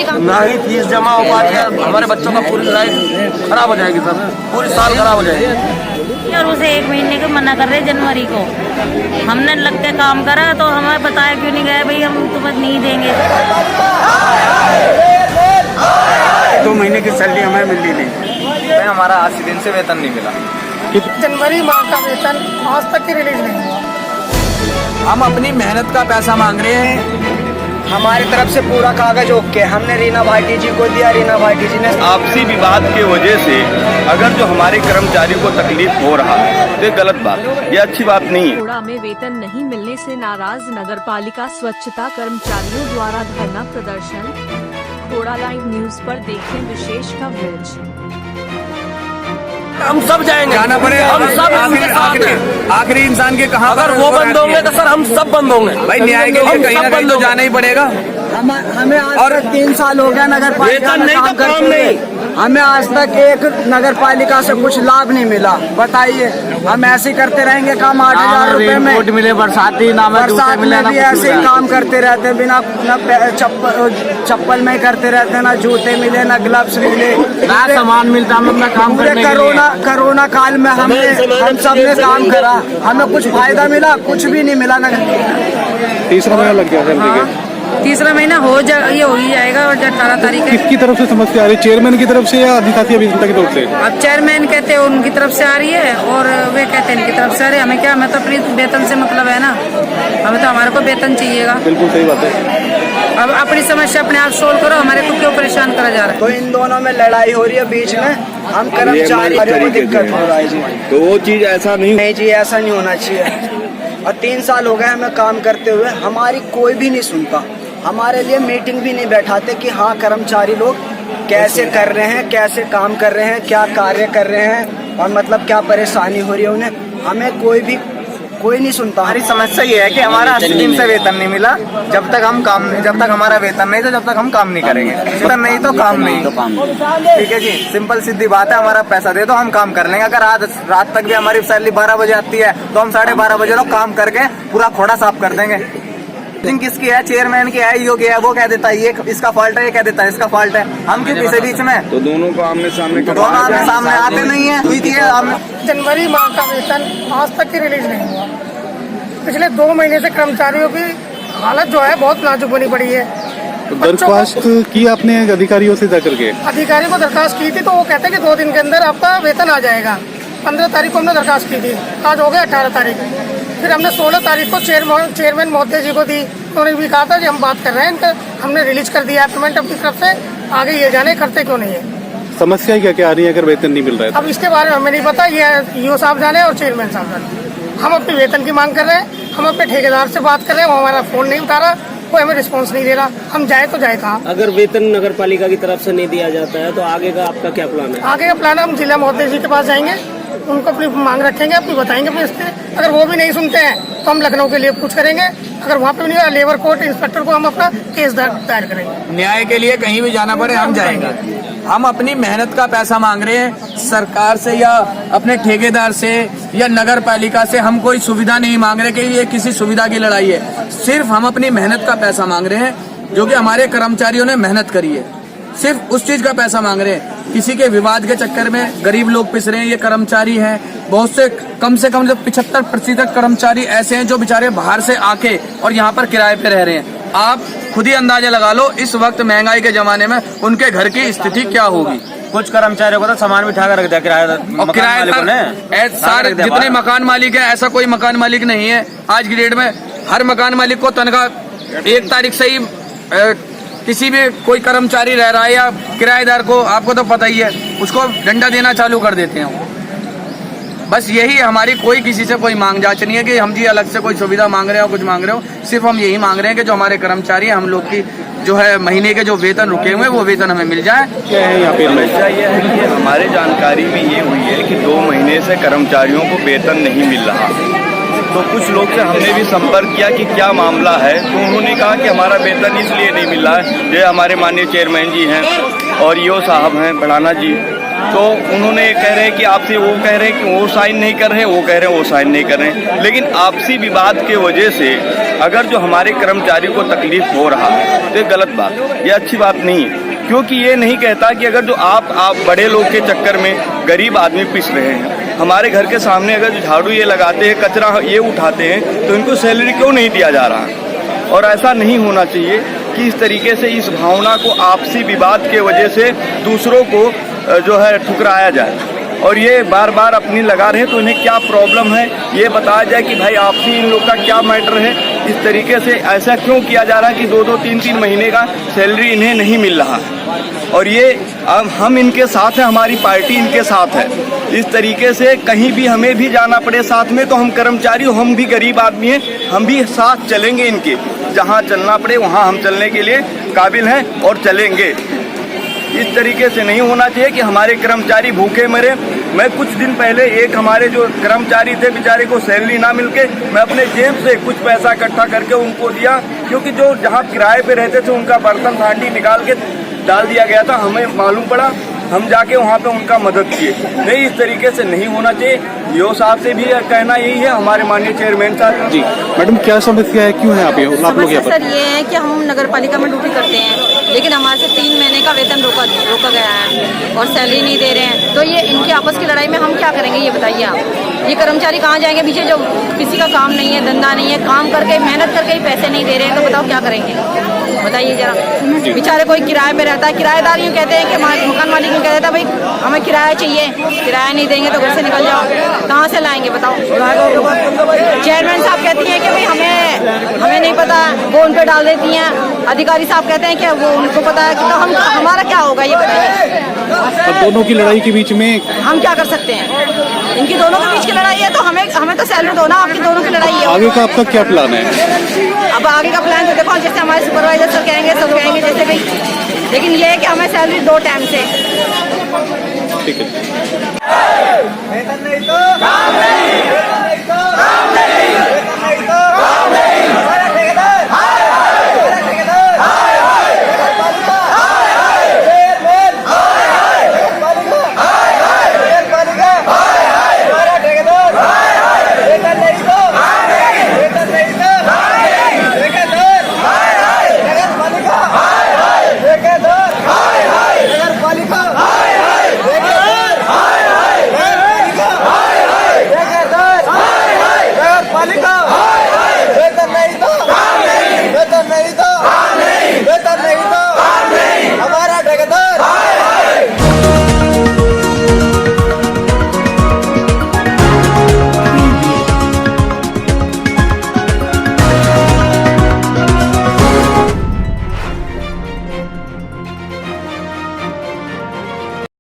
कर्मचारी कहाँ? ना ही फीस जमा हो पाती है, हमारे बच्चों का पूरी लाइफ खराब हो जाएगी सर, पूरी साल खराब हो जाएगी। और उसे 1 महीने को मना कर रहे जनवरी को। हमने लग के काम करा तो हमें बताया क्यों नहीं गया भाई हम तुम्हें नहीं देंगे। 2 महीने की सैलरी हमें मिली नहीं। हमारा 80 दिन से वेतन नहीं मिला। जनवरी माह का वेतन आज तक की रिलीज नहीं हुआ। हम अपनी मेहनत का पैसा मांग रहे हैं। हमारी तरफ से पूरा कागज ओके, हमने रीना भाटी जी को दिया, रीना भाटी जी ने। आपसी विवाद के वजह से अगर जो हमारे कर्मचारियों को तकलीफ हो रहा है तो ये गलत बात है, ये अच्छी बात नहीं है। कोड़ा में वेतन नहीं मिलने से नाराज नगरपालिका स्वच्छता कर्मचारियों द्वारा धरना प्रदर्शन। कोड़ा लाइव न्यूज पर देखें विशेष कवरेज। हम सब जाएंगे, जाना पड़ेगा। हम सब आखिरी इंसान के कहाँ अगर वो बंद होंगे तो सर हम सब बंद होंगे भाई। न्याय के लिए कहीं ना कहीं तो जाना ही पड़ेगा। हमें आज तक 3 साल हो गया नगर पालिका में काम करते हुए। हमें आज तक एक नगर पालिका से कुछ लाभ नहीं मिला। बताइए, हम ऐसे करते रहेंगे काम 8,000 रुपए में मिले, बरसाती ना बरसात में भी ऐसे ही काम करते रहते, बिना चप्पल में करते रहते, ना जूते मिले ना ग्लव्स मिले, ना सामान मिलता। हम अपना काम करने के लिए कोरोना काल में हम सब ने काम करा, हमें कुछ फायदा मिला? कुछ भी नहीं मिला। तीसरा महीना लग गया। तीसरा महीना ये हो ही जाएगा। और 18 तारीख है। किसकी तरफ से समस्या आ रही है, चेयरमैन की तरफ से या अधिशासी अभियंता की तरफ से? अब चेयरमैन कहते हैं उनकी तरफ से आ रही है और वे कहते हैं इनकी तरफ से आ रही है। हमें क्या, हमें तो अपनी वेतन से मतलब है ना, हमें तो हमारे को वेतन चाहिएगा। बिल्कुल सही बात है। अब अपनी समस्या अपने आप सोल्व करो, हमारे को क्यों परेशान करा जा रहा है? तो इन दोनों में लड़ाई हो रही है बीच में, हम कर्मचारी को दिक्कत हो रहा है जी। तो वो चीज ऐसा नहीं जी, ऐसा नहीं होना चाहिए। और 3 साल हो गए हमें काम करते हुए, हमारी कोई भी नहीं सुनता। हमारे लिए मीटिंग भी नहीं बैठाते कि हाँ कर्मचारी लोग कैसे कर रहे हैं, कैसे काम कर रहे हैं, क्या कार्य कर रहे हैं और मतलब क्या परेशानी हो रही है उन्हें। हमें कोई नहीं सुनता। हमारी समस्या ये है कि हमारा 80 दिन से वेतन नहीं मिला। जब तक हमारा वेतन नहीं तो जब तक हम काम नहीं करेंगे। वेतन नहीं तो काम नहीं। ठीक है जी, सिंपल सीधी बात है। हमारा पैसा दे दो, हम काम कर लेंगे। अगर आज रात तक भी हमारी सैलरी 12 बजे आती है तो हम 12:30 बजे लोग काम करके पूरा खोड़ा साफ कर देंगे। किसकी है? चेयरमैन की है, योगी है, वो कह देता है ये इसका फॉल्ट है, ये कह देता है इसका फॉल्ट है। हम क्यों किसी बीच में? तो दोनों को आमने सामने दोनों आमने सामने आते नहीं है। जनवरी माह का वेतन आज तक की रिलीज नहीं हुआ। पिछले 2 महीने से कर्मचारियों की हालत जो है बहुत नाजुक बनी पड़ी है। तो दरख्वास्त की आपने अधिकारियों से जाकर के? अधिकारी को दरखास्त की थी तो वो कहते हैं कि 2 दिन के अंदर आपका वेतन आ जाएगा। 15 तारीख को हमने दरखास्त की थी, आज हो गया 18 तारीख। फिर हमने 16 तारीख को चेयरमैन महोदय जी को दी। उन्होंने भी कहा था कि हम बात कर रहे हैं इनका, हमने रिलीज कर दिया पेमेंट अपनी तरफ से। आगे ये जाने करते क्यों नहीं है। समस्या क्या आ रही है अगर वेतन नहीं मिल रहा है? अब इसके बारे में हमें नहीं पता, ये ईओ साहब जाने और चेयरमैन साहब जाने। हम अपने वेतन की मांग कर रहे हैं, हम अपने ठेकेदार से बात कर रहे हैं, वो हमारा फोन नहीं उठा रहा, कोई हमें रिस्पांस नहीं दे रहा। हम जाए तो जाए कहाँ? अगर वेतन नगर पालिका की तरफ से नहीं दिया जाता है तो आगे का आपका क्या प्लान है? आगे का प्लान है हम जिला महोदय जी के पास जाएंगे, उनको अपनी मांग रखेंगे, अपनी बताएंगे अपनी स्थिति। अगर वो भी नहीं सुनते हैं तो हम लखनऊ के लिए कुछ करेंगे। अगर वहाँ पे नहीं, लेबर कोर्ट इंस्पेक्टर को हम अपना केस दायर करेंगे। न्याय के लिए कहीं भी जाना पड़े हम जाएंगे। हम अपनी मेहनत का पैसा मांग रहे हैं सरकार से या अपने ठेकेदार से या नगर पालिका से। हम कोई सुविधा नहीं मांग रहे कि ये किसी सुविधा की लड़ाई है। सिर्फ हम अपनी मेहनत का पैसा मांग रहे हैं जो कि हमारे कर्मचारियों ने मेहनत करी है। सिर्फ उस चीज का पैसा मांग रहे हैं। किसी के विवाद के चक्कर में गरीब लोग पिस रहे हैं। ये कर्मचारी हैं, बहुत से कम 75% कर्मचारी ऐसे हैं जो बेचारे बाहर से आके और यहाँ पर किराए पे रह रहे हैं। आप खुद ही अंदाजा लगा लो इस वक्त महंगाई के जमाने में उनके घर की स्थिति क्या होगी। कुछ कर्मचारियों को तो सामान भी उठा कर रख दिया किराएदार। सारे जितने मकान मालिक है, ऐसा कोई मकान मालिक नहीं है आज की डेट में। हर मकान मालिक को तनख्वाह 1 तारीख से ही किसी भी कोई कर्मचारी रह रहा है या किराएदार को, आपको तो पता ही है, उसको डंडा देना चालू कर देते हैं। बस यही हमारी, कोई किसी से कोई मांग जांच नहीं है कि हम जी अलग से कोई सुविधा मांग रहे हो कुछ मांग रहे हो। सिर्फ हम यही मांग रहे हैं कि जो हमारे कर्मचारी हैं, हम लोग की जो है महीने के जो वेतन रुके हुए वो वेतन हमें मिल जाए। क्या है यहाँ पे समस्या ये है कि हमारे जानकारी में ये हुई है कि 2 महीने से कर्मचारियों को वेतन नहीं मिल रहा। तो कुछ लोग से हमने भी संपर्क किया कि क्या मामला है, तो उन्होंने कहा कि हमारा वेतन इसलिए नहीं मिल रहा है। ये हमारे माननीय चेयरमैन जी हैं और ईओ साहब हैं बढ़ाना जी, तो उन्होंने कह रहे हैं कि आपसे वो कह रहे हैं कि वो साइन नहीं कर रहे हैं, वो कह रहे हैं वो साइन नहीं कर रहे हैं। लेकिन आपसी विवाद के वजह से अगर जो हमारे कर्मचारी को तकलीफ हो रहा है तो ये गलत बात, ये अच्छी बात नहीं है। क्योंकि ये नहीं कहता कि अगर जो आप बड़े लोग के चक्कर में गरीब आदमी पिस रहे हैं, हमारे घर के सामने अगर जो झाड़ू ये लगाते हैं, कचरा ये उठाते हैं, तो इनको सैलरी क्यों नहीं दिया जा रहा। और ऐसा नहीं होना चाहिए कि इस तरीके से इस भावना को आपसी विवाद के वजह से दूसरों को जो है ठुकराया जाए। और ये बार बार अपनी लगा रहे हैं, तो इन्हें क्या प्रॉब्लम है ये बताया जाए कि भाई आपसी इन लोग का क्या मैटर है। इस तरीके से ऐसा क्यों किया जा रहा है कि 2-2, 3-3 महीने का सैलरी इन्हें नहीं मिल रहा है। और ये हम इनके साथ हैं, हमारी पार्टी इनके साथ है। इस तरीके से कहीं भी हमें भी जाना पड़े साथ में, तो हम कर्मचारी, हम भी गरीब आदमी हैं, हम भी साथ चलेंगे इनके। जहाँ चलना पड़े वहाँ हम चलने के लिए काबिल हैं और चलेंगे। इस तरीके से नहीं होना चाहिए कि हमारे कर्मचारी भूखे मरे। मैं कुछ दिन पहले एक हमारे जो कर्मचारी थे बेचारे को सैलरी ना मिलके, मैं अपने जेब से कुछ पैसा इकट्ठा करके उनको दिया, क्योंकि जो जहाँ किराए पे रहते थे उनका बर्तन हांडी निकाल के डाल दिया गया था। हमें मालूम पड़ा, हम जाके वहाँ पे उनका मदद किए। नहीं, इस तरीके से नहीं होना चाहिए। यो साहब से भी कहना यही है, हमारे माननीय चेयरमैन साहब। जी मैडम, क्या समस्या है, क्यों है आप लोग यहाँ पर? सर ये है कि हम नगर पालिका में ड्यूटी करते हैं, लेकिन हमारे से 3 महीने का वेतन रोका गया है और सैलरी नहीं दे रहे हैं। तो ये इनकी आपस की लड़ाई में हम क्या करेंगे ये बताइए आप। ये कर्मचारी कहाँ जाएंगे पीछे, जो किसी का काम नहीं है, धंधा नहीं है, काम करके मेहनत करके ही पैसे नहीं दे रहे हैं, तो बताओ क्या करेंगे, बताइए जरा। बेचारे कोई किराए पे रहता है, किराएदार यूँ कहते हैं कि मकान मालिक यूँ कहता है भाई हमें किराया चाहिए, किराया नहीं देंगे तो घर से निकल जाओ, कहाँ से लाएंगे बताओ। चेयरमैन साहब कहती हैं कि भाई हमें नहीं पता, वो उन पर डाल देती हैं। अधिकारी साहब कहते हैं कि वो उनको पता है, तो हम हमारा क्या होगा ये बताइए। अब दोनों की लड़ाई के बीच में हम क्या कर सकते हैं? इनकी दोनों के बीच की लड़ाई है, तो हमें तो सैलरी दो ना, आपकी दोनों की लड़ाई है। आगे का आपका क्या प्लान है? अब आगे का प्लान तो देखो, जैसे हमारे सुपरवाइजर सब कहेंगे जैसे भाई, लेकिन ये है कि हमें सैलरी 2 टाइम से। ठीक है।